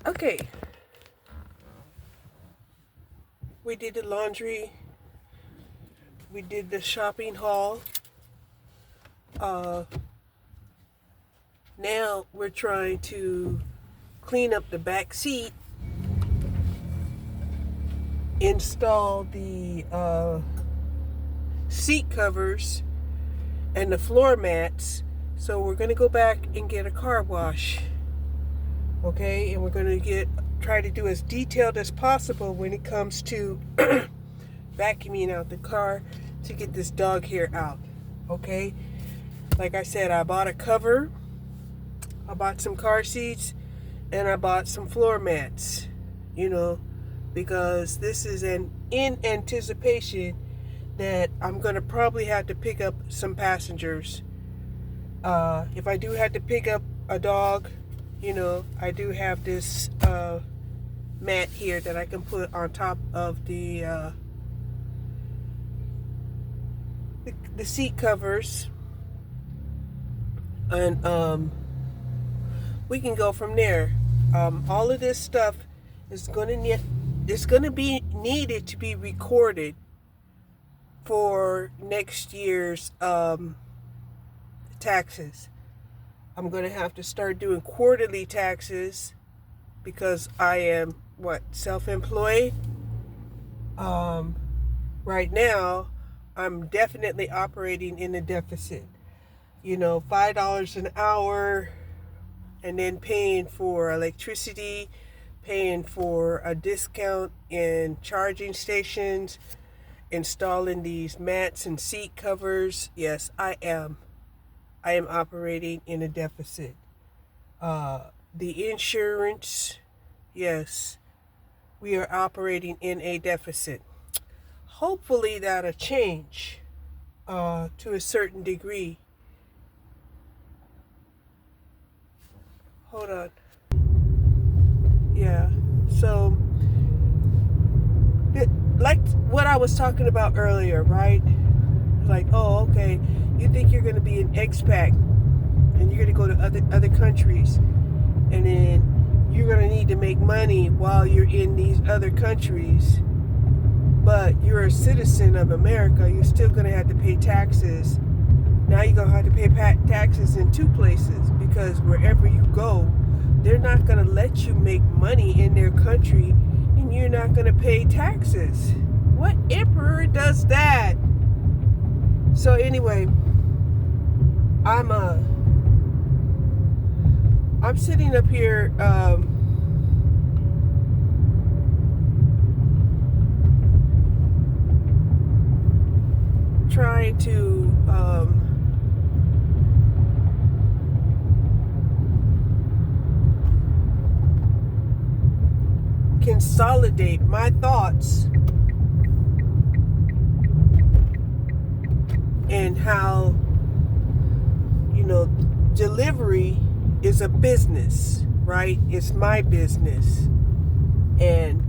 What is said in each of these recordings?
Okay, we did the laundry. We did the shopping haul. Uh, Now we're trying to clean up the back seat, install the seat covers and the floor mats. So we're gonna go back and get a car wash. Okay, and we're gonna try to do as detailed as possible when it comes to vacuuming out the car to get this dog hair out. Okay, like I said, I bought a cover, I bought some car seats, and I bought some floor mats, because this is in anticipation that I'm gonna probably have to pick up some passengers. If I do have to pick up a dog, I do have this mat here that I can put on top of the seat covers, and we can go from there. All of this stuff is going to be needed to be recorded for next year's taxes. I'm going to have to start doing quarterly taxes because I am self-employed. Right now I'm definitely operating in a deficit. $5 an hour, and then paying for electricity, paying for a discount in charging stations, installing these mats and seat covers. Yes, I am operating in a deficit. The insurance, yes, we are operating in a deficit. Hopefully that'll change to a certain degree. Hold on. Yeah, so like what I was talking about earlier, right? Like, oh, okay, you think you're going to be an expat and you're going to go to other countries, and then you're going to need to make money while you're in these other countries, but you're a citizen of America. You're still going to have to pay taxes. Now you're going to have to pay taxes in two places, because wherever you go, they're not going to let you make money in their country and you're not going to pay taxes. What emperor does that? So anyway, I'm sitting up here trying to consolidate my thoughts and how delivery is a business, right? It's my business, and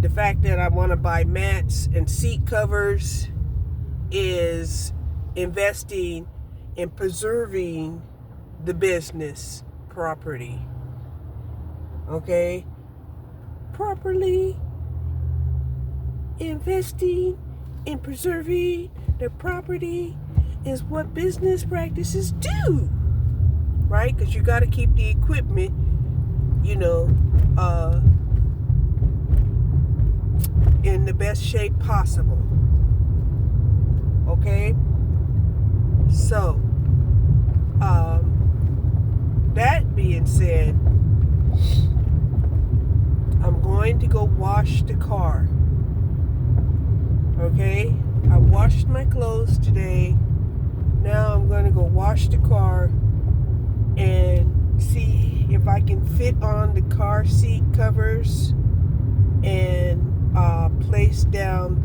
the fact that I want to buy mats and seat covers is investing in preserving the business property. Okay? Properly investing in preserving the property is what business practices do, right? Because you got to keep the equipment, in the best shape possible. Okay? So, that being said, I'm going to go wash the car. Okay? I washed my clothes today. Now I'm going to go wash the car and see if I can fit on the car seat covers and place down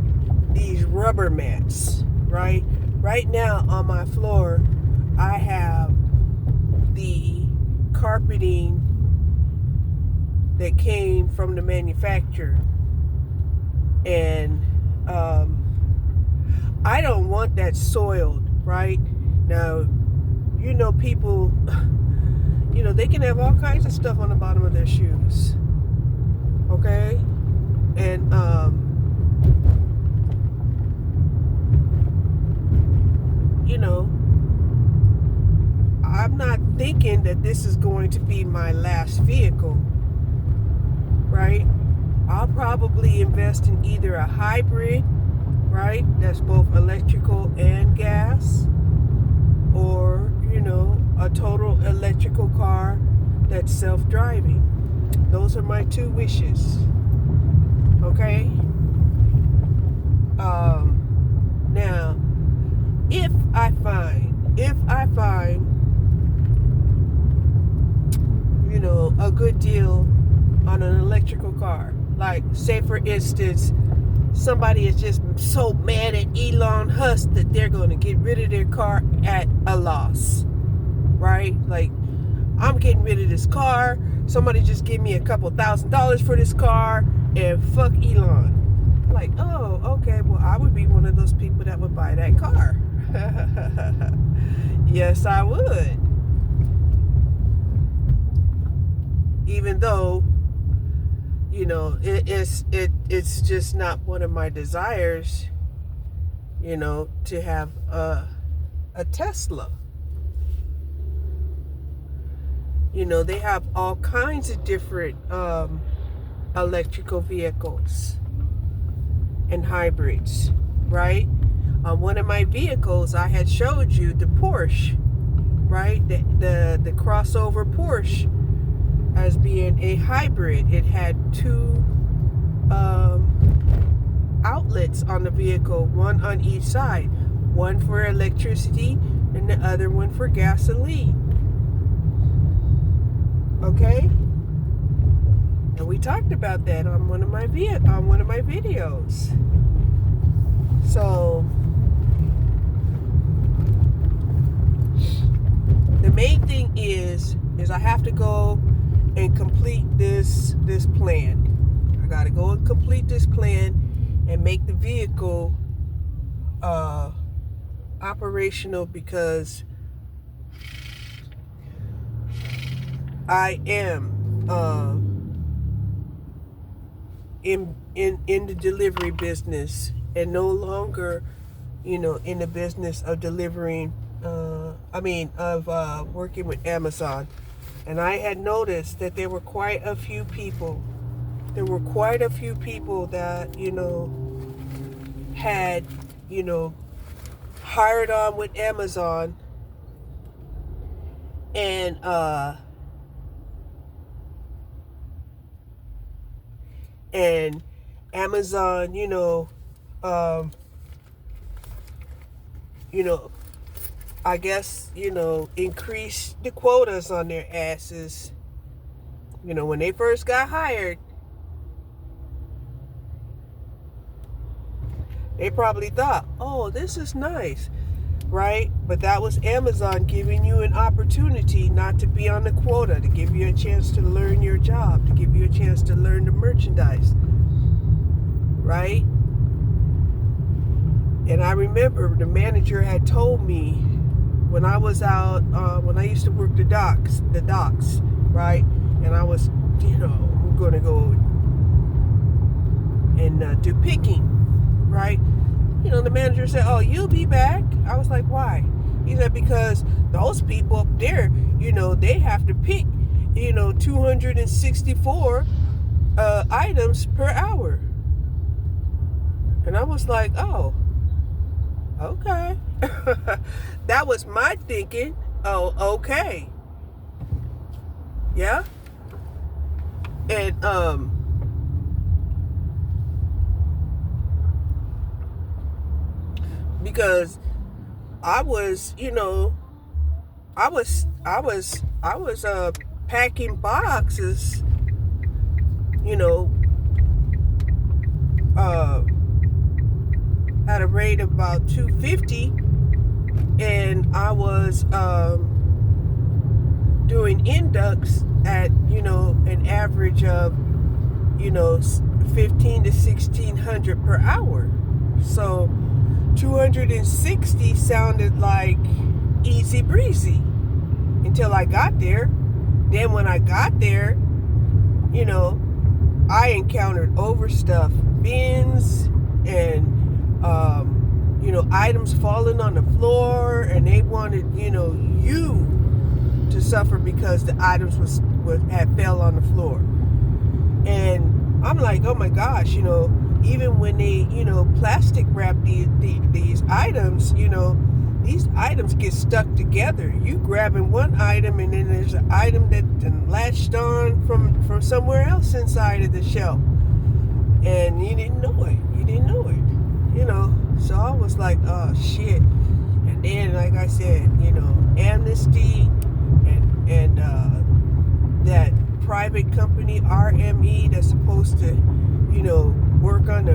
these rubber mats, right? Right now on my floor, I have the carpeting that came from the manufacturer, and I don't want that soiled, right? Now, people, they can have all kinds of stuff on the bottom of their shoes. Okay? And you know, I'm not thinking that this is going to be my last vehicle, right? I'll probably invest in either a hybrid, right? That's both electrical and gas, or, a total electrical car that's self-driving. Those are my two wishes. Okay? Now, if I find, a good deal on an electrical car, like, say for instance, somebody is just so mad at Elon Musk that they're going to get rid of their car at a loss, right? Like, I'm getting rid of this car. Somebody just give me a couple $1,000s for this car, and fuck Elon. Like, oh, okay, well, I would be one of those people that would buy that car. Yes, I would. Even though, it's just not one of my desires, to have a Tesla. They have all kinds of different electrical vehicles and hybrids, right? On one of my vehicles, I had showed you the Porsche, right? The crossover Porsche as being a hybrid. It had two outlets on the vehicle, one on each side, one for electricity and the other one for gasoline. Okay, and we talked about that on one of my videos. So the main thing is I have to go and complete this plan. I got to go and complete this plan and make the vehicle operational, because I am in the delivery business, and no longer, in the business of delivering. Working with Amazon. And I had noticed that there were quite a few people. That, had, hired on with Amazon, and Amazon, I guess, increase the quotas on their asses. When they first got hired, they probably thought, oh, this is nice, right? But that was Amazon giving you an opportunity not to be on the quota, to give you a chance to learn your job, to give you a chance to learn the merchandise, right? And I remember the manager had told me, when I was out, when I used to work the docks, right? And I was, going to go and do picking, right? The manager said, oh, you'll be back. I was like, why? He said, because those people up there, they have to pick, 264 items per hour. And I was like, oh, okay. That was my thinking. Oh, okay. Yeah. And because I was, packing boxes, at a rate of about $250, and I was doing inducts at an average of $1,500 to $1,600 per hour. So 260 sounded like easy breezy until I got there. Then when I got there, I encountered overstuffed bins and items falling on the floor, and they wanted you to suffer because the items had fell on the floor. And I'm like, oh my gosh, even when they plastic wrap these items, these items get stuck together. You grabbing one item, and then there's an item that latched on from somewhere else inside of the shelf, and you didn't know it. So I was like, oh shit. And then, like I said, Amnesty and that private company RME that's supposed to work on the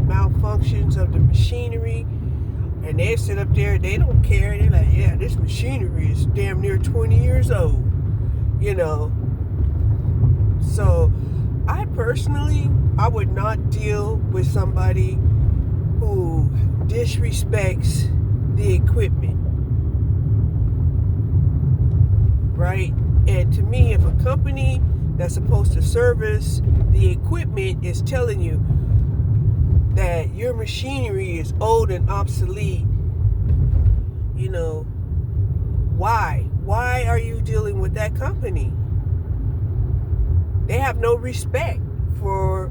malfunctions of the machinery. And they sit up there, they don't care. They're like, yeah, this machinery is damn near 20 years old. So I personally, I would not deal with somebody who disrespects the equipment. Right? And to me, if a company that's supposed to service the equipment is telling you that your machinery is old and obsolete, why are you dealing with that company? They have no respect for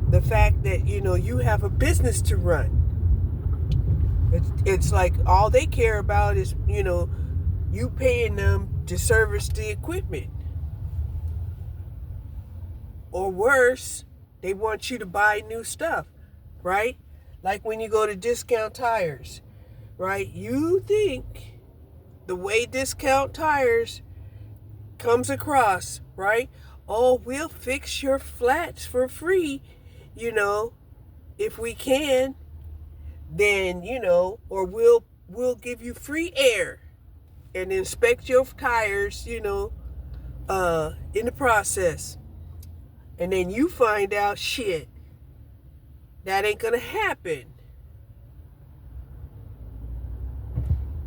the fact that you have a business to run. It's like all they care about is you paying them to service the equipment, or worse, they want you to buy new stuff. Right? Like when you go to Discount Tires, right? You think the way Discount Tires comes across, right? Oh, we'll fix your flats for free, if we can, then, or we'll give you free air and inspect your tires, in the process. And then you find out, shit, that ain't gonna happen.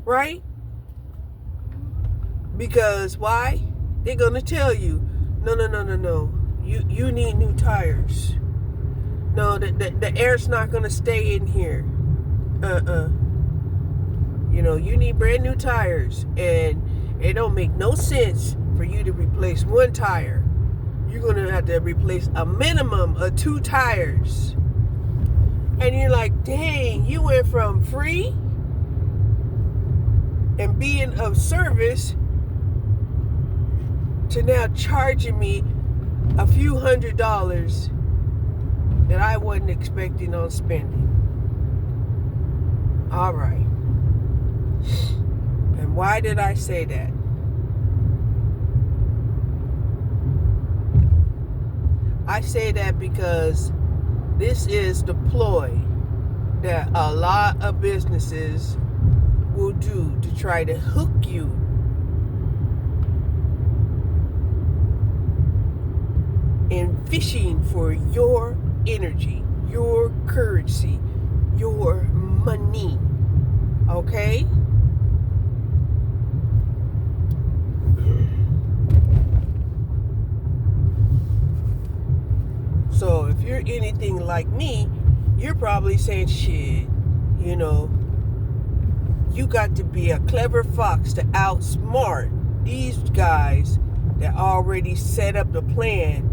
Right? Because why? They're gonna tell you, no. You need new tires. No, the air's not gonna stay in here. You need brand new tires, and it don't make no sense for you to replace one tire. You're gonna have to replace a minimum of 2 tires. And you're like, dang, you went from free and being of service to now charging me a few $100s that I wasn't expecting on spending. All right. And why did I say that? I say that because this is the ploy that a lot of businesses will do to try to hook you in fishing for your energy, your currency, your money. Okay? So if you're anything like me, you're probably saying, shit, you got to be a clever fox to outsmart these guys that already set up the plan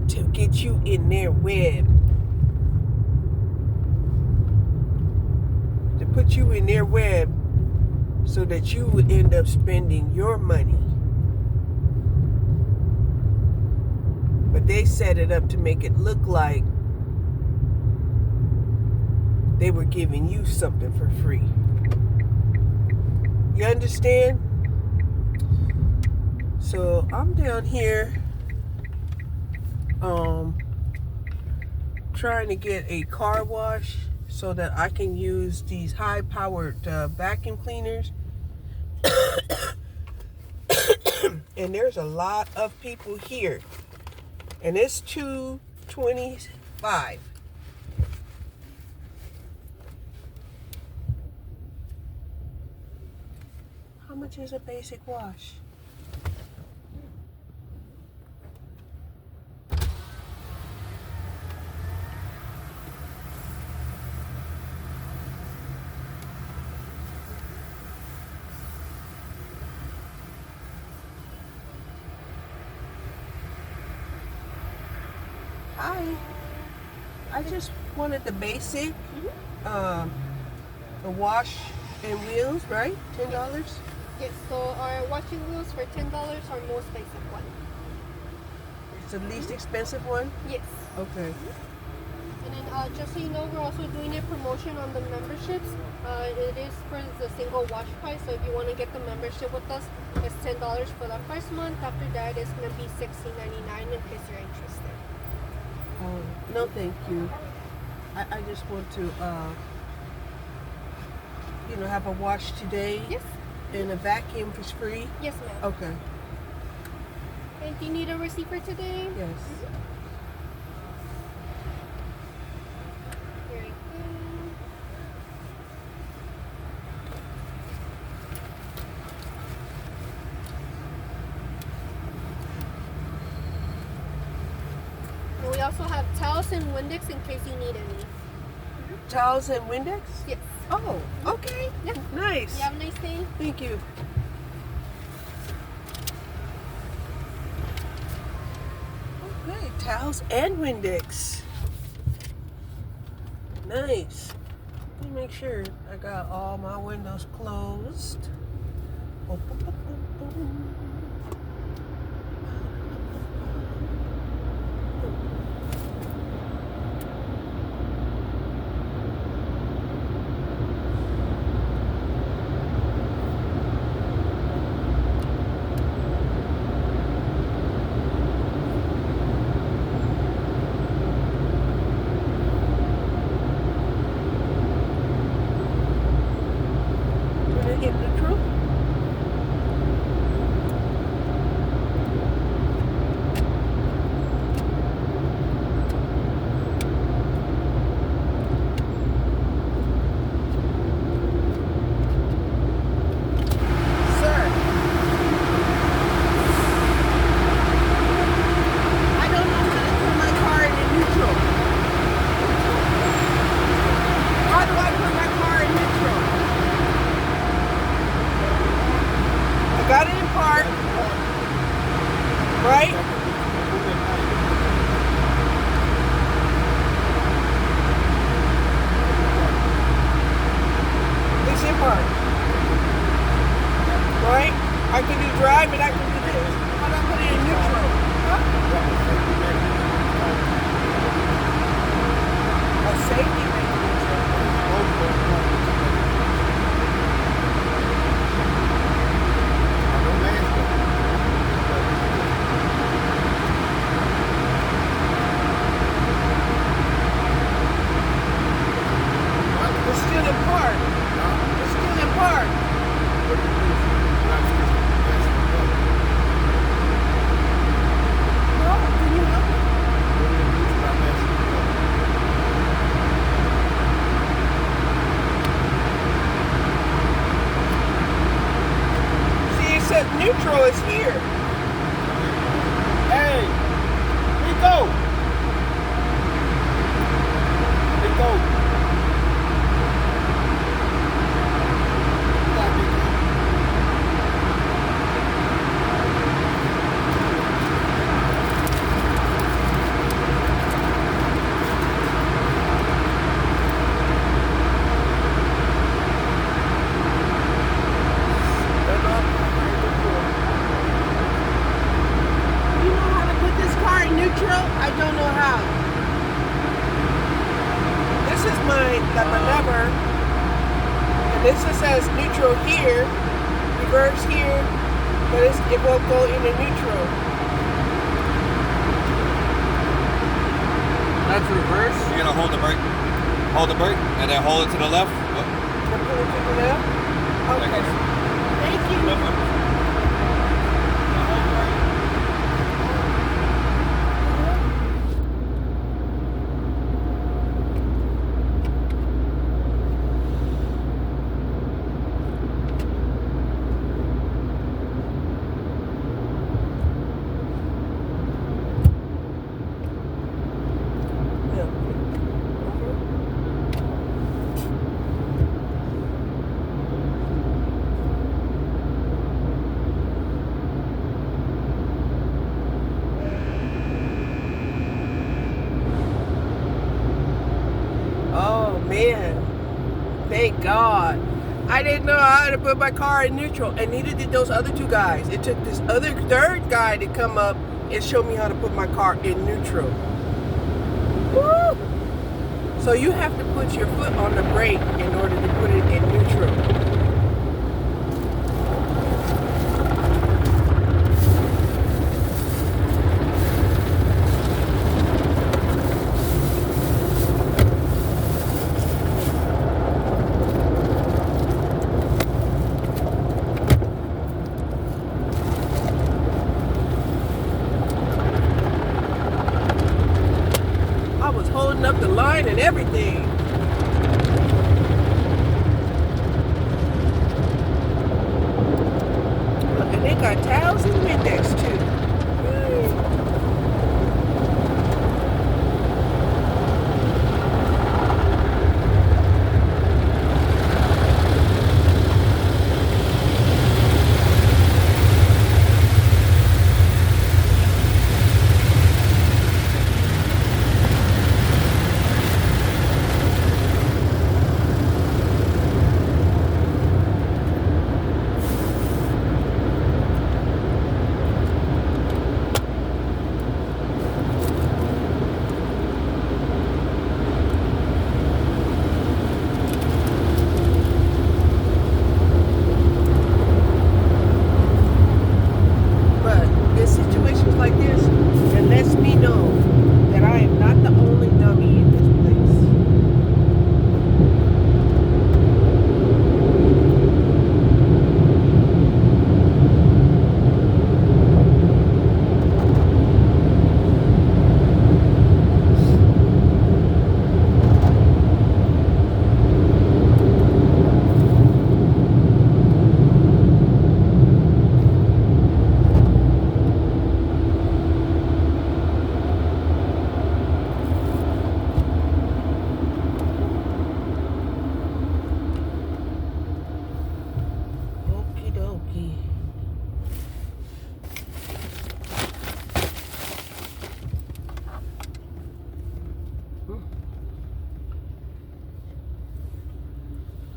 to get you in their web. To put you in their web so that you would end up spending your money. But they set it up to make it look like they were giving you something for free. You understand? So I'm down here trying to get a car wash so that I can use these high-powered vacuum cleaners. And there's a lot of people here. And it's $2.25. How much is a basic wash? Hi. I just wanted the basic, the wash and wheels, right? $10. Yes, so our washing wheels for $10 are most basic one. It's the least expensive one. Yes. Okay. And then just so you know, we're also doing a promotion on the memberships. It is for the single wash price, so if you want to get the membership with us, it's $10 for the first month. After that, it's going to be $16.99 in case you're interested. No, thank you. I just want to, have a wash today. Yes. And a vacuum is free. Yes, ma'am. Okay. And do you need a receipt for today? Yes. Here you go. And we also have towels and Windex in case you need any. Towels and Windex? Yes. Oh, okay. Yeah. Nice. You have a nice day. Thank you. Okay, towels and Windex. Nice. Let me make sure I got all my windows closed. Oh, boom, boom, boom, boom. In neutral. Got it in park, right? It's in park, right? I can do drive and I can do this. How do I put it in neutral? Huh? A safety mechanism. It's still in park. It's still in park. No, can you help me? See, it says neutral is here. Hey, Rico. Rico. You know how to put this car in neutral? I don't know how. This is my lever. And this just says neutral here, reverse here, but it won't go into neutral. That's reverse. You're gonna hold the brake. Hold the brake and then hold it to the left. Can I pull it to the left? Okay. Thank you. God. I didn't know how to put my car in neutral, and neither did those other two guys. It took this third guy to come up and show me how to put my car in neutral. Woo! So you have to put your foot on the brake in order to put it in neutral. Holding up the line and everything. And they got towels and Windex too.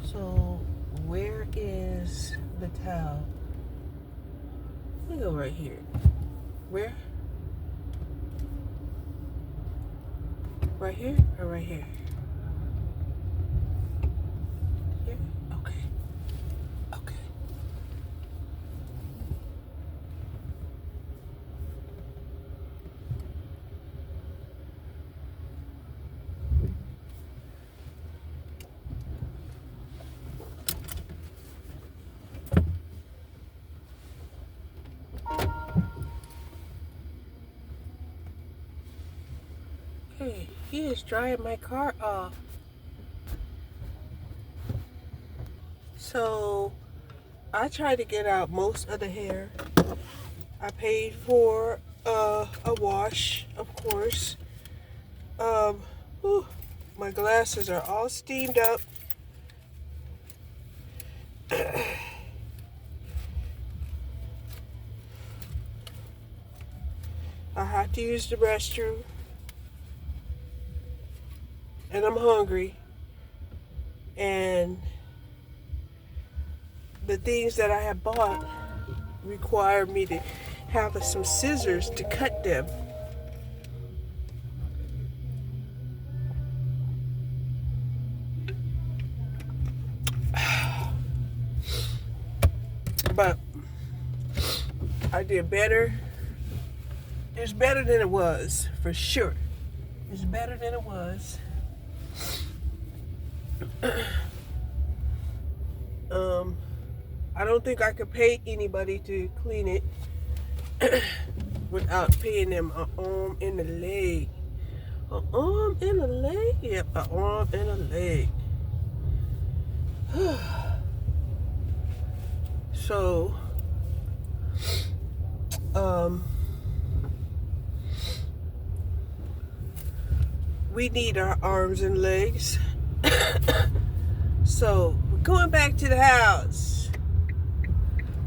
So where is the towel? Let me go right here. Where? Right here or right here? Here? Okay. Okay. Hey, he is drying my car off. So I tried to get out most of the hair. I paid for a wash, of course. My glasses are all steamed up. I have to use the restroom. And I'm hungry. And the things that I have bought require me to have some scissors to cut them. But I did better. It's better than it was, for sure. It's better than it was. I don't think I could pay anybody to clean it without paying them an arm and a leg. An arm and a leg? Yep, an arm and a leg. So, we need our arms and legs. So, we're going back to the house.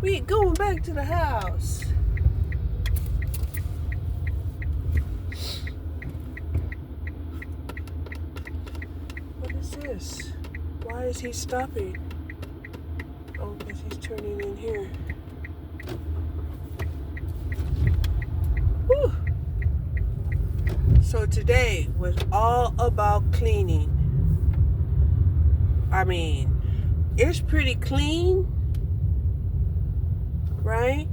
We're going back to the house. What is this? Why Why is he stopping? Oh, because he's turning in here. Whew. So today was all about cleaning. I mean, it's pretty clean, right?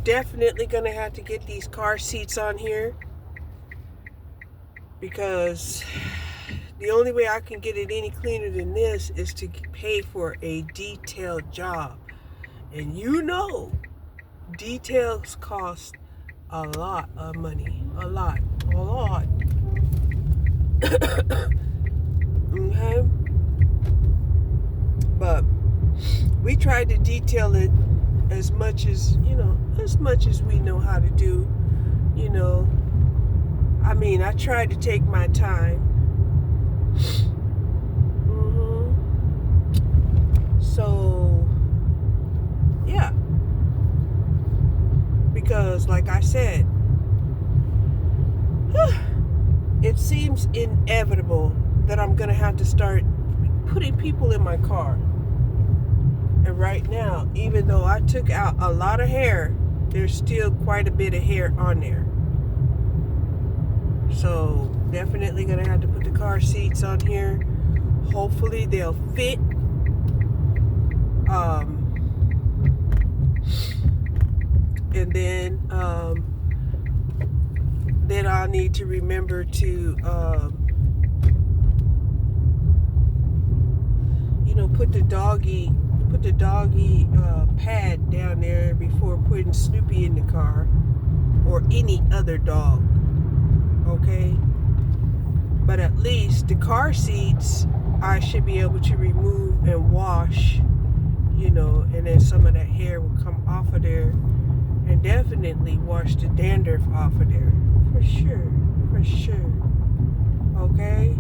Definitely gonna have to get these car seats on here, because the only way I can get it any cleaner than this is to pay for a detailed job. And you know, details cost a lot of money. A lot. Okay? But we tried to detail it as much as, as much as we know how to do. I mean, I tried to take my time. So, yeah. Because, like I said, it seems inevitable that I'm going to have to start putting people in my car. And right now, even though I took out a lot of hair, there's still quite a bit of hair on there. So, definitely going to have to put the car seats on here. Hopefully, they'll fit. And then I'll need to remember to, put the doggy pad down there before putting Snoopy in the car, or any other dog. Okay? But at least the car seats I should be able to remove and wash, and then some of that hair will come off of there, and definitely wash the dandruff off of there. For sure. Okay?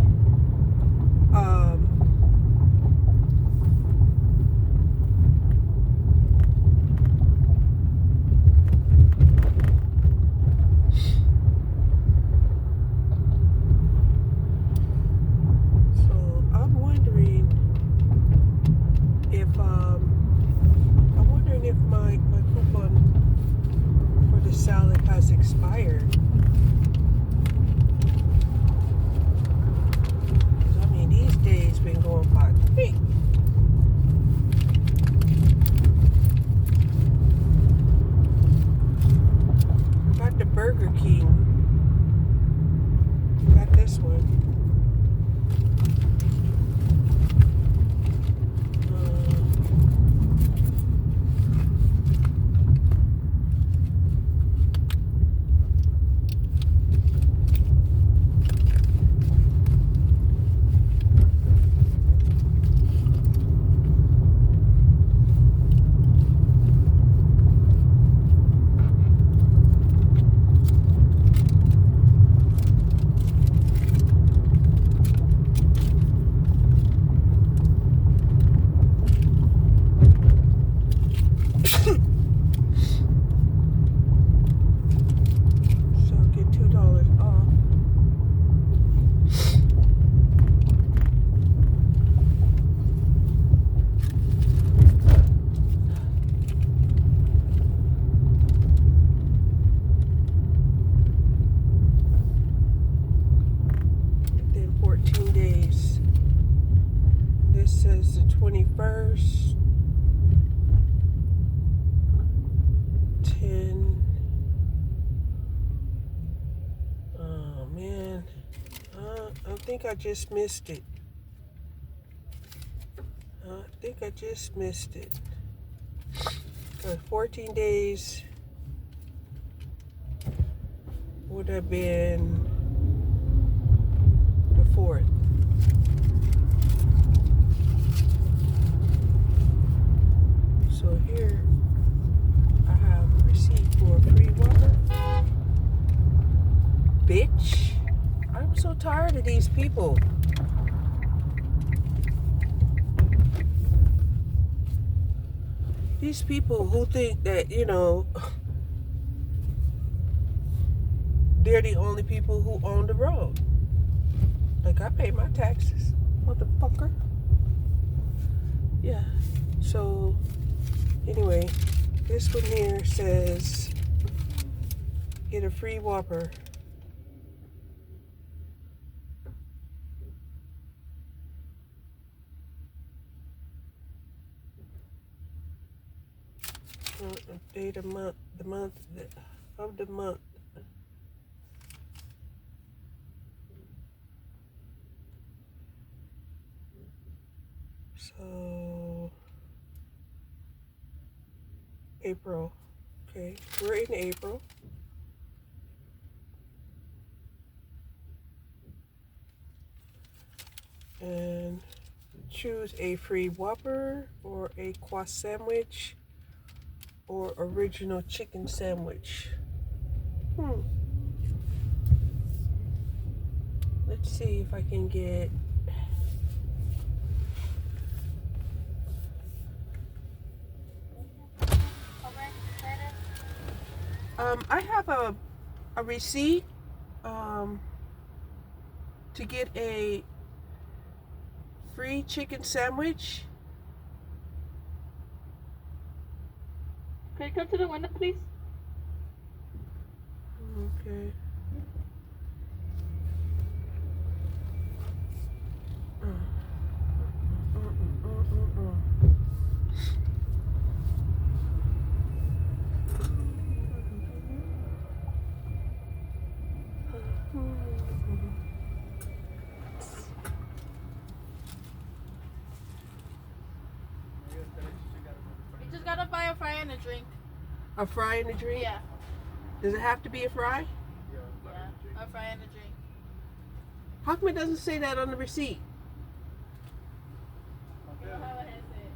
If my coupon for the salad has expired. I mean, these days been going by quick. I got the Burger King. Got this one. Says the 21st, 10. Oh man, I think I just missed it. 14 days would have been the 4th. So here I have a receipt for a free water. Bitch, I'm so tired of these people. These people who think that, they're the only people who own the road. Like, I pay my taxes, motherfucker. Yeah. So, anyway, this one here says get a free Whopper. Date of month, of the month. So, April. Okay, we're in April. And choose a free Whopper or a Quas sandwich or original chicken sandwich. Let's see if I can get I have a receipt to get a free chicken sandwich. Can you come to the window, please? Okay. You just gotta buy a fry and a drink. A fry and a drink? Yeah. Does it have to be a fry? Yeah, a fry and a drink. How come it doesn't say that on the receipt? You don't have a headset.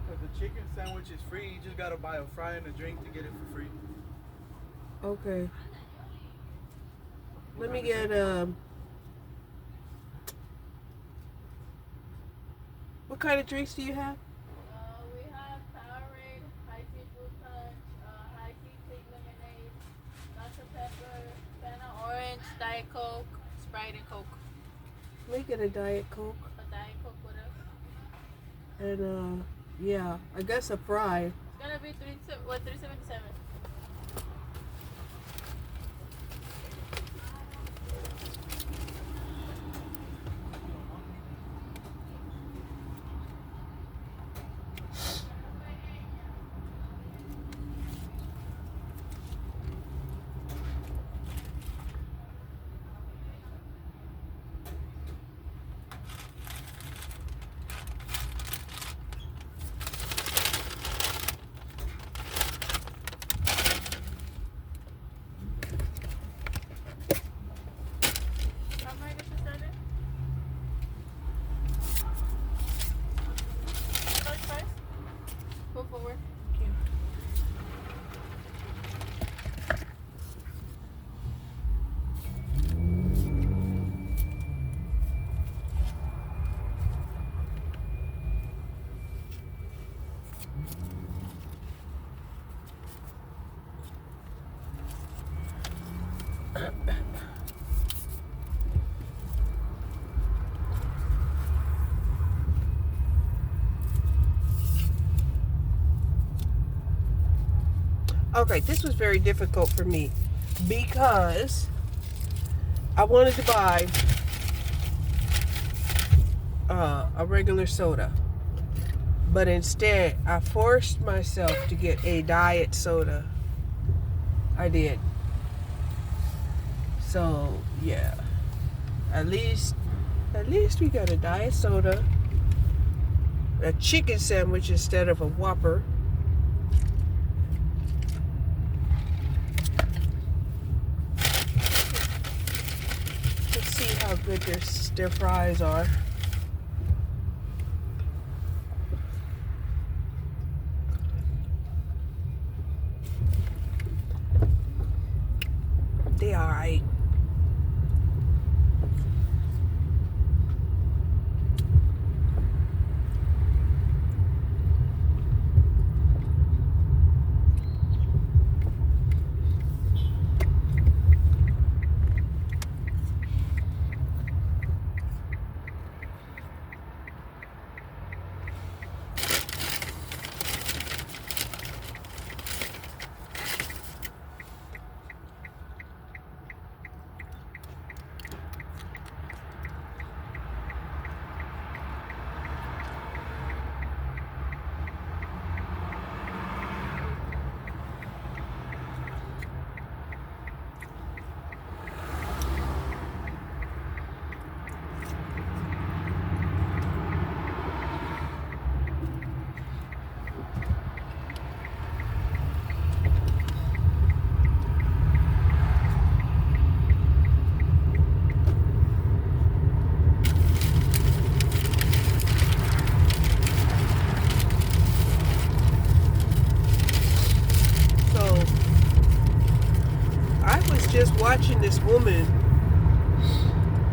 Because the chicken sandwich is free. You just gotta buy a fry and a drink to get it for free. Okay. Let me get what kind of drinks do you have? We have Powerade, High C Fruit Punch, High C Pink Lemonade, Dr. Pepper, Fanta Orange, Diet Coke, Sprite, and Coke. Make it a Diet Coke. A Diet Coke with us. And yeah, I guess a fry. It's gonna be $3.77. Go forward. Okay, this was very difficult for me because I wanted to buy a regular soda, but instead I forced myself to get a diet soda. I did. So yeah, at least we got a diet soda, a chicken sandwich instead of a Whopper. Let's see how good their fries are. They all right. watching this woman,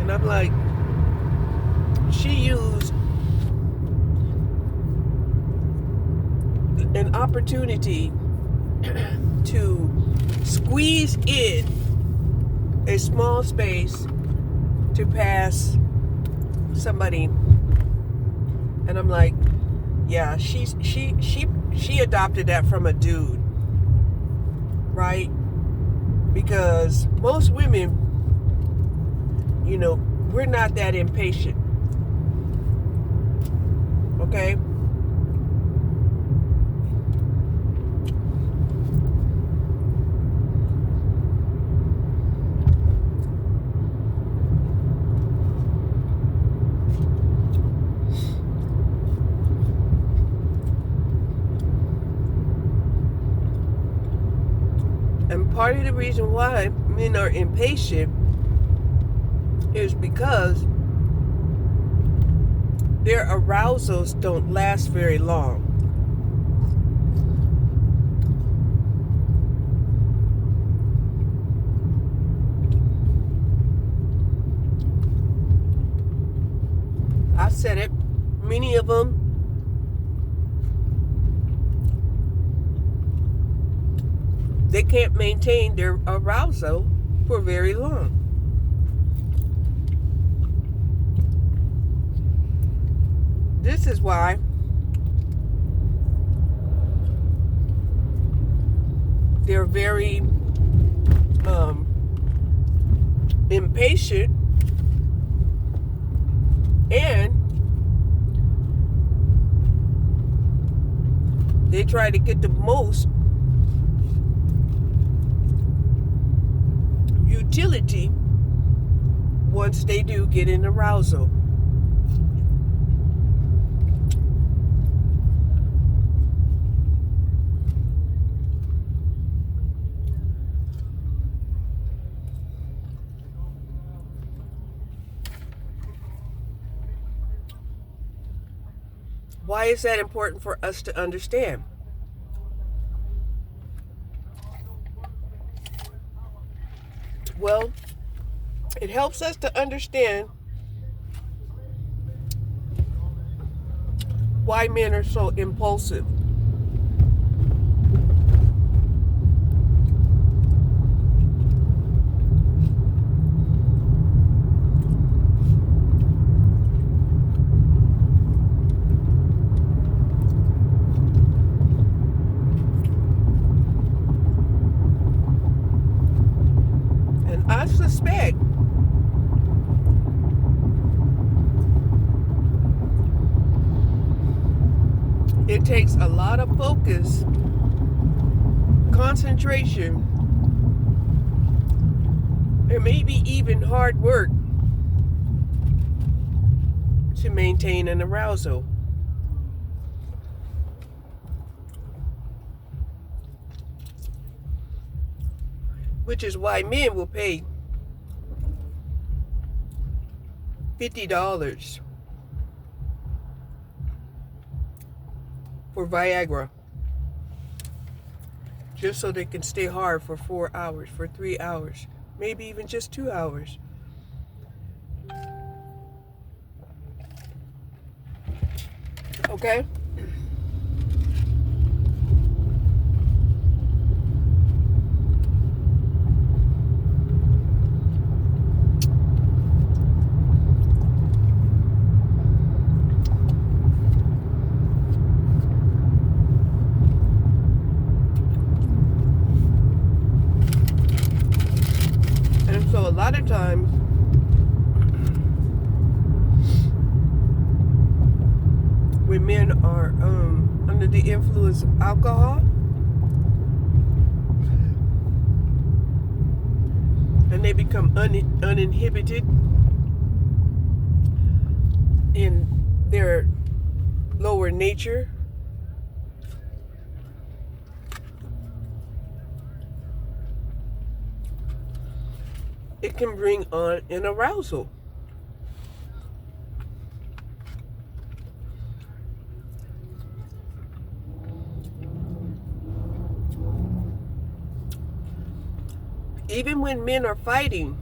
and I'm like, she used an opportunity to squeeze in a small space to pass somebody, and I'm like, yeah, she adopted that from a dude, right? Because most women, you know, we're not that impatient, okay? And part of the reason why men are impatient is because their arousals don't last very long. I said it, many of them they can't maintain their arousal for very long. This is why they're very impatient, and they try to get the most utility once they do get an arousal. Why is that important for us to understand? Well, it helps us to understand why men are so impulsive. And I suspect it takes a lot of focus, concentration, and maybe even hard work to maintain an arousal. Which is why men will pay $50 for Viagra just so they can stay hard for 4 hours, for 3 hours, maybe even just 2 hours. Okay? And so a lot of times when men are under the influence of alcohol and they become uninhibited in their lower nature, it can bring on an arousal. even when men are fighting,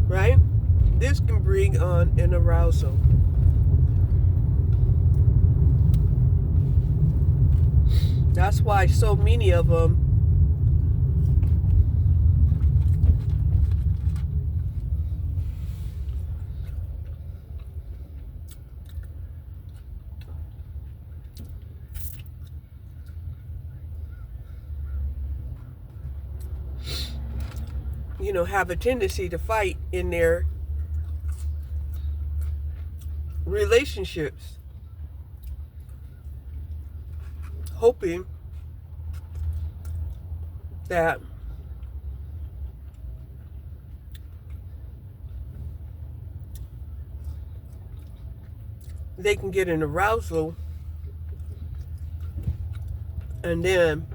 right? This can bring on an arousal. That's why so many of them have a tendency to fight in their relationships, hoping that they can get an arousal and then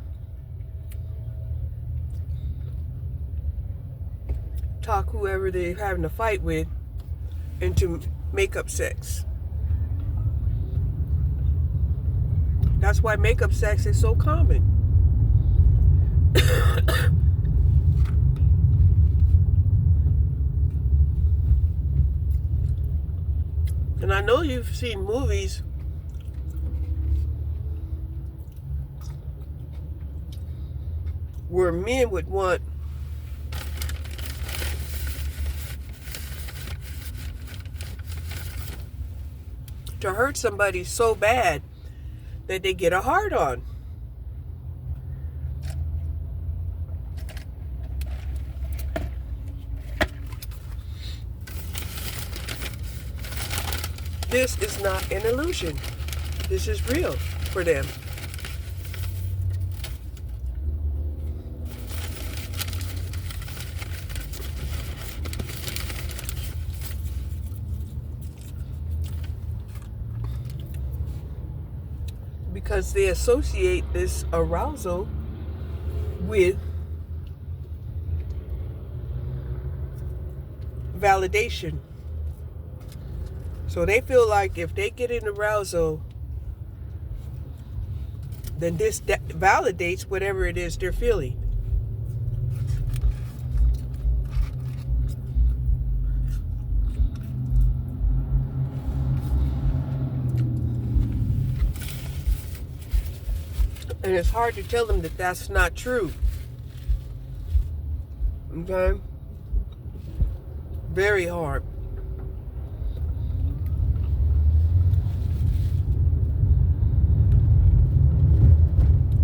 talk whoever they're having a fight with into makeup sex. That's why makeup sex is so common. And I know you've seen movies where men would want to hurt somebody so bad that they get a hard on. This is not an illusion. This is real for them. Because they associate this arousal with validation. So they feel like if they get an arousal, then this validates whatever it is they're feeling. And it's hard to tell them that that's not true. Okay? Very hard.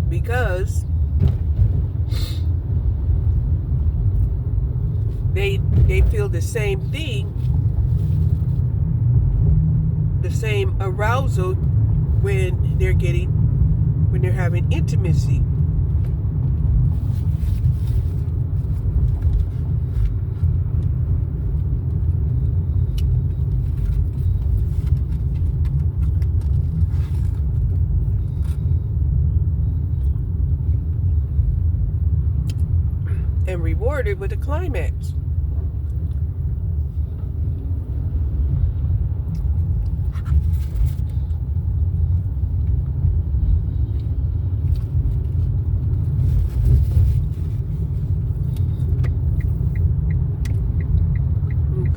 Because they feel the same thing, the same arousal when they're having intimacy. And rewarded with a climax.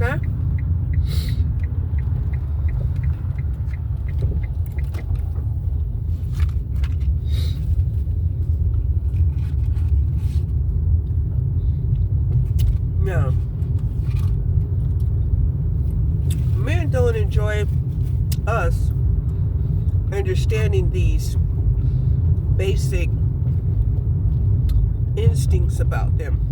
Okay? Now, men don't enjoy us understanding these basic instincts about them.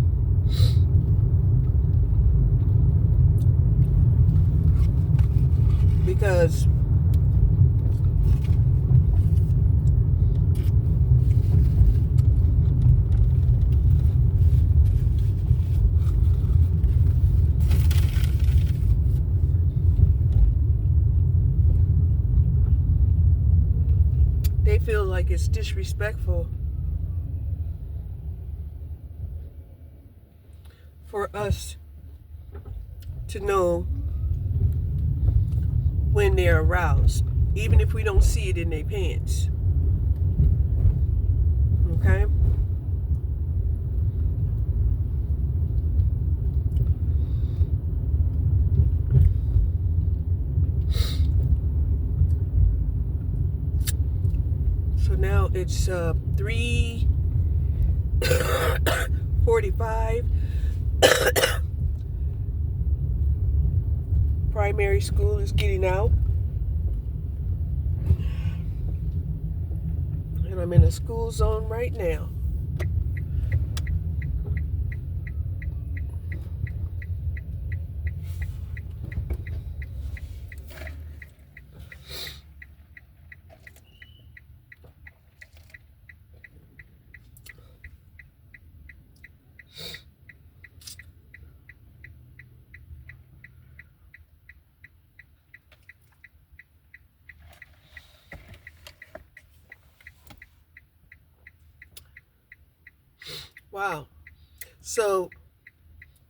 Because they feel like it's disrespectful for us to know when they're aroused, even if we don't see it in their pants. Okay. So now it's 3:45. Primary school is getting out. And I'm in a school zone right now. Wow. So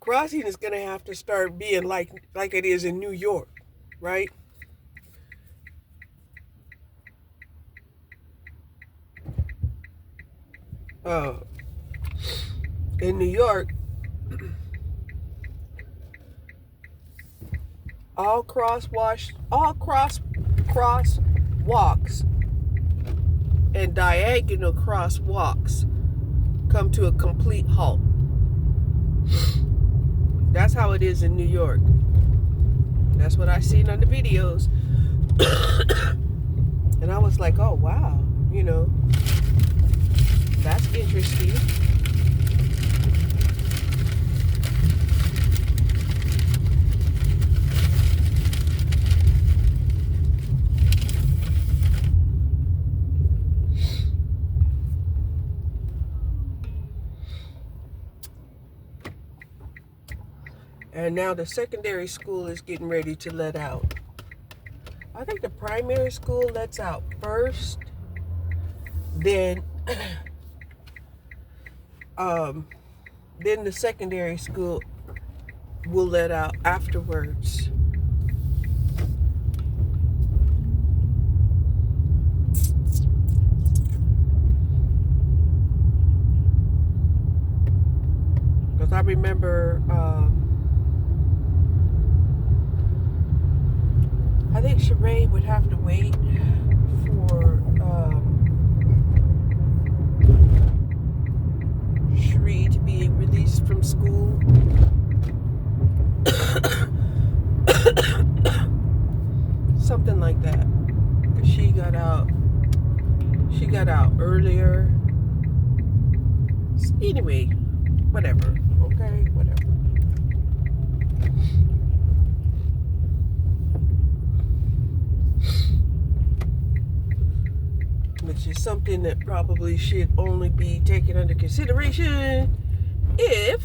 crossing is going to have to start being like it is in New York, right? In New York, all crosswalks and diagonal crosswalks come to a complete halt. That's how it is in New York. That's what I seen on the videos. And I was like, oh wow, you know, that's interesting. And now the secondary school is getting ready to let out. I think the primary school lets out first, then the secondary school will let out afterwards. Because I remember I think Sheree would have to wait for Sheree to be released from school. Something like that. Because she got out earlier. Anyway, whatever. Okay, whatever. Which is something that probably should only be taken under consideration if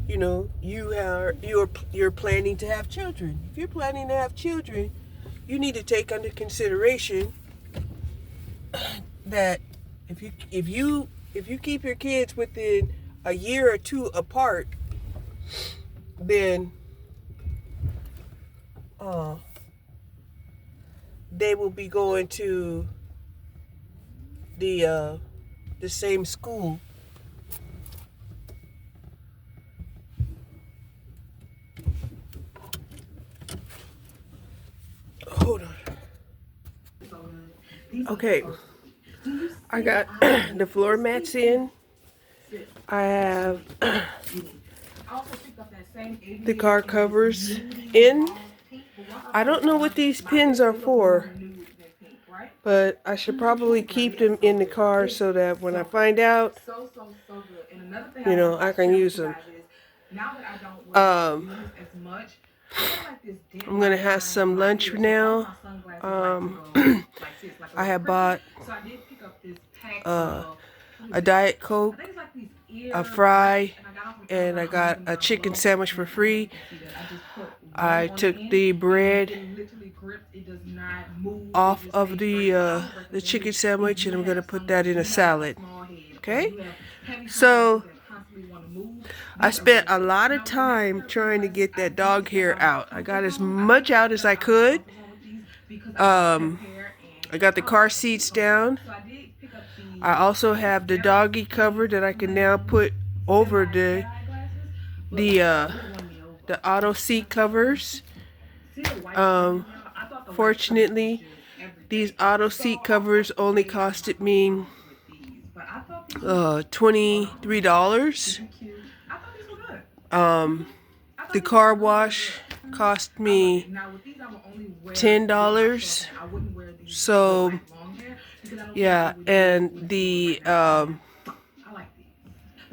you know you're planning to have children. If you're planning to have children, you need to take under consideration that if you keep your kids within a year or two apart, then they will be going to the same school. Hold on. Okay. I got the floor mats in. I have the car covers in. I don't know what these pins are for, but I should probably keep them in the car so that when I find out, you know, I can use them. I'm gonna have some lunch now. I have bought a Diet Coke, a fry, and I got a chicken sandwich for free. I took the bread off of the chicken sandwich, and I'm gonna put that in a salad. Okay, so I spent a lot of time trying to get that dog hair out. I got as much out as I could. I got the car seats down. I also have the doggy cover that I can now put over the auto seat covers. Fortunately, these auto seat covers only costed me $23. The car wash cost me $10. So yeah, and the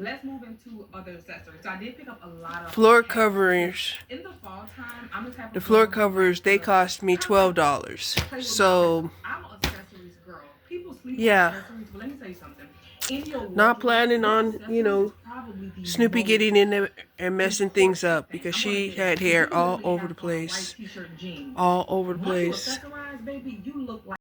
Let's move into other accessories. So I did pick up a lot of floor covers. in the fall time. I'm the type of The floor girl covers, they cost me $12. So I'm an accessories girl. People sleep yeah, on accessories, but let me tell you something. In your not wardrobe, planning on, you know, accessories probably the Snoopy most getting in there and messing things up because I'm gonna she say had that. hair You all literally over have the on a white place. t-shirt and jeans. All over the Once you place. accessorize, baby, you look like